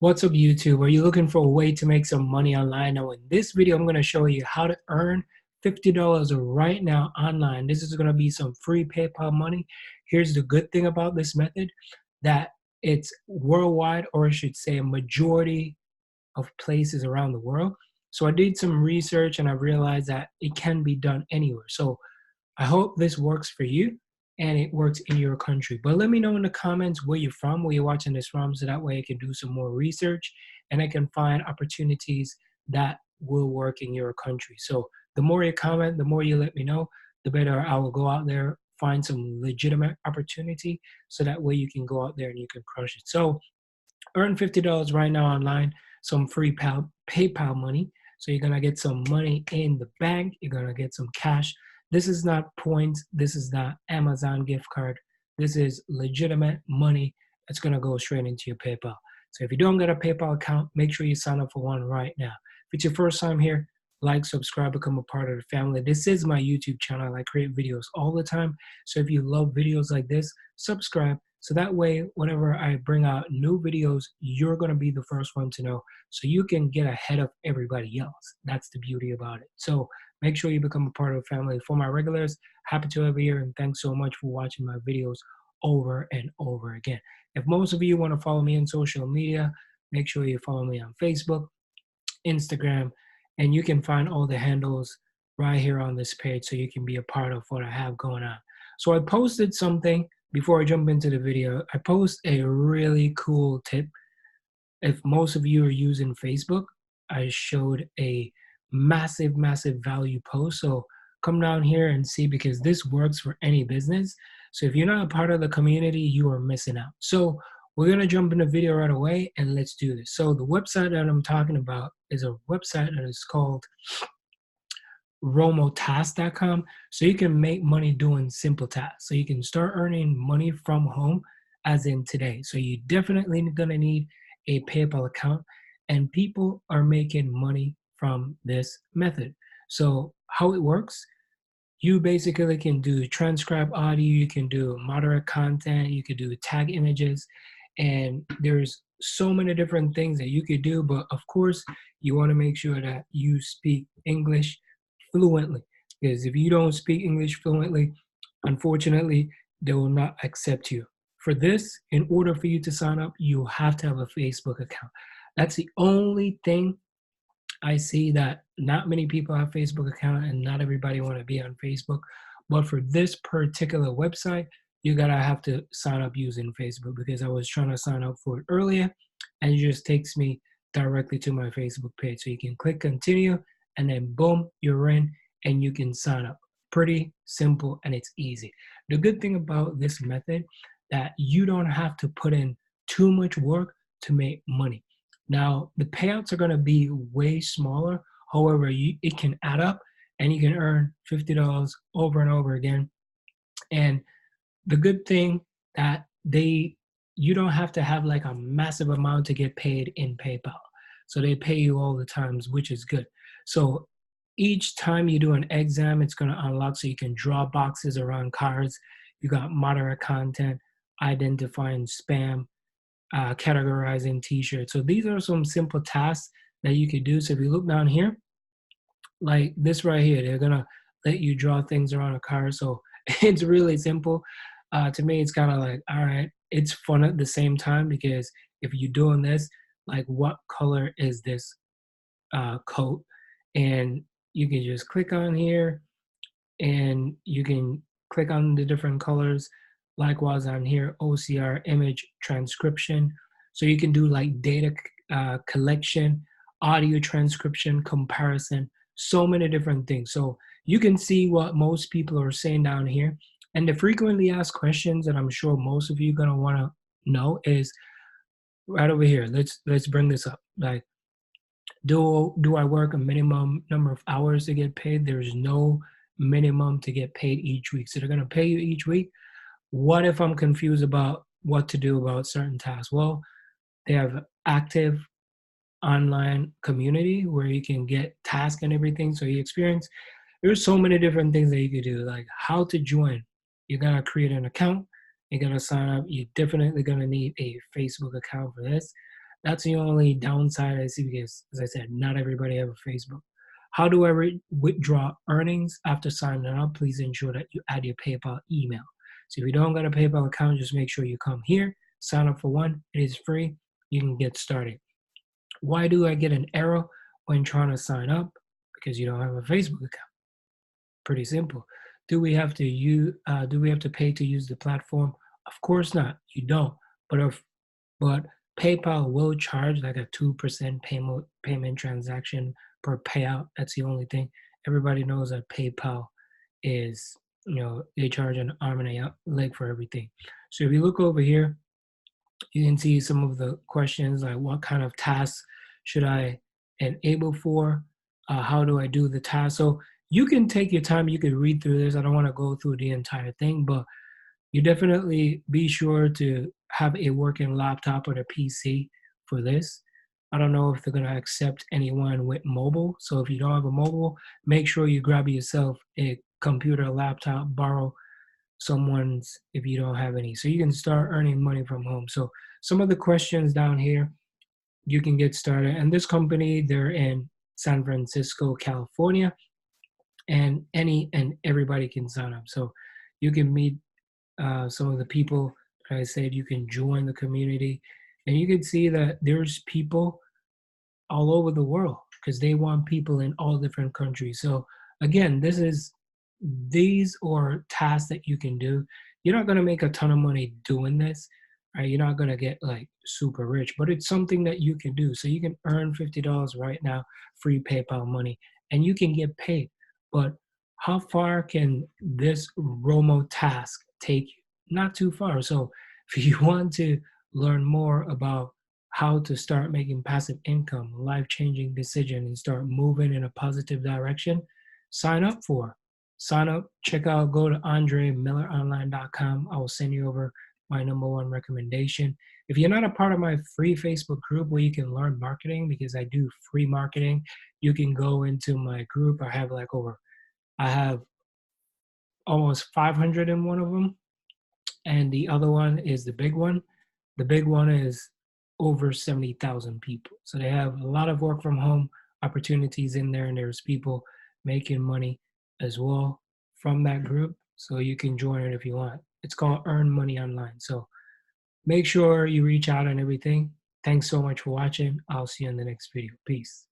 What's up, YouTube? Are you looking for a way to make some money online? Now, in this video, I'm going to show you how to earn $50 right now online. This is going to be some free PayPal money. Here's the good thing about this method, that it's worldwide, or I should say a majority of places around the world. So I did some research and I realized that it can be done anywhere. So I hope this works for you and it works in your country. But let me know in the comments where you're from, where you're watching this from, so that way I can do some more research and I can find opportunities that will work in your country. So the more you comment, the more you let me know, the better I will go out there, find some legitimate opportunity, so that way you can go out there and you can crush it. So earn $50 right now online, some free PayPal money. So you're gonna get some money in the bank, you're gonna get some cash. This is not points, this is not Amazon gift card. This is legitimate money that's gonna go straight into your PayPal. So if you don't get a PayPal account, make sure you sign up for one right now. If it's your first time here, like, subscribe, become a part of the family. This is my YouTube channel. I create videos all the time. So if you love videos like this, subscribe. So that way, whenever I bring out new videos, you're going to be the first one to know. So you can get ahead of everybody else. That's the beauty about it. So make sure you become a part of the family. For my regulars, happy to have you here. And thanks so much for watching my videos over and over again. If most of you want to follow me on social media, make sure you follow me on Facebook, Instagram, and you can find all the handles right here on this page so you can be a part of what I have going on. So I posted something before I jump into the video. I post a really cool tip. If most of you are using Facebook, I showed a massive value post. So come down here and see, because this works for any business. So if you're not a part of the community, you are missing out. So we're going to jump in the video right away and let's do this. So the website that I'm talking about is a website that is called romotask.com. So you can make money doing simple tasks. So you can start earning money from home, as in today. So you definitely gonna need a PayPal account, and people are making money from this method. So how it works, you basically can do transcribe audio, you can do moderate content, you could do tag images, and there's so many different things that you could do. But of course, you want to make sure that you speak English fluently, because if you don't speak English fluently, unfortunately, they will not accept you. For this, in order for you to sign up, you have to have a Facebook account. That's the only thing I see, that not many people have Facebook account and not everybody want to be on Facebook. But for this particular website, you gotta have to sign up using Facebook, because I was trying to sign up for it earlier and it just takes me directly to my Facebook page. So you can click continue and then boom, you're in and you can sign up. Pretty simple and it's easy. The good thing about this method, that you don't have to put in too much work to make money. Now, the payouts are going to be way smaller. However, it can add up and you can earn $50 over and over again. And the good thing, that you don't have to have like a massive amount to get paid in PayPal. So they pay you all the times, which is good. So each time you do an exam, it's going to unlock, so you can draw boxes around cards. You got moderate content, identifying spam, categorizing t-shirts. So these are some simple tasks that you could do. So if you look down here, like this right here, they're gonna let you draw things around a card. So it's really simple. To me, it's kind of like, all right, it's fun at the same time, because if you're doing this, like, what color is this coat? And you can just click on here and you can click on the different colors. Likewise on here, OCR, image transcription. So you can do like data collection, audio transcription, comparison, so many different things. So you can see what most people are saying down here. And the frequently asked questions that I'm sure most of you are gonna wanna know is right over here. Let's bring this up. Like, do I work a minimum number of hours to get paid? There's no minimum to get paid each week. So they're gonna pay you each week. What if I'm confused about what to do about certain tasks? Well, they have active online community where you can get tasks and everything. So you experience, there's so many different things that you could do, like how to join. You gotta create an account, you gotta sign up. You're definitely gonna need a Facebook account for this. That's the only downside I see because, as I said, not everybody have a Facebook. How do I withdraw earnings after signing up? Please ensure that you add your PayPal email. So if you don't got a PayPal account, just make sure you come here, sign up for one. It is free. You can get started. Why do I get an error when trying to sign up? Because you don't have a Facebook account. Pretty simple. Do we have to pay to use the platform? Of course not. You don't. But PayPal will charge like a 2% payment transaction per payout. That's the only thing. Everybody knows that PayPal is, they charge an arm and a leg for everything. So if you look over here, you can see some of the questions like what kind of tasks should I enable for? How do I do the task? So you can take your time. You can read through this. I don't want to go through the entire thing, but you definitely be sure to have a working laptop or a PC for this. I don't know if they're going to accept anyone with mobile. So if you don't have a mobile, make sure you grab yourself a computer, laptop, borrow someone's if you don't have any. So you can start earning money from home. So some of the questions down here, you can get started. And this company, they're in San Francisco, California, and any and everybody can sign up. So you can meet some of the people. Like I said, you can join the community, and you can see that there's people all over the world because they want people in all different countries. So again, these are tasks that you can do. You're not going to make a ton of money doing this, right? You're not going to get like super rich, but it's something that you can do. So you can earn $50 right now, free PayPal money, and you can get paid. But how far can this Romo task take you? Not too far. So if you want to learn more about how to start making passive income, life-changing decision, and start moving in a positive direction, sign up for. Sign up, check out, go to andremilleronline.com. I will send you over my number one recommendation. If you're not a part of my free Facebook group where you can learn marketing, because I do free marketing, you can go into my group. I have almost 500 in one of them, and the other one is the big one. The big one is over 70,000 people. So they have a lot of work from home opportunities in there, and there's people making money as well from that group. So you can join it if you want. It's called Earn Money Online. So make sure you reach out and everything. Thanks so much for watching. I'll see you in the next video. Peace.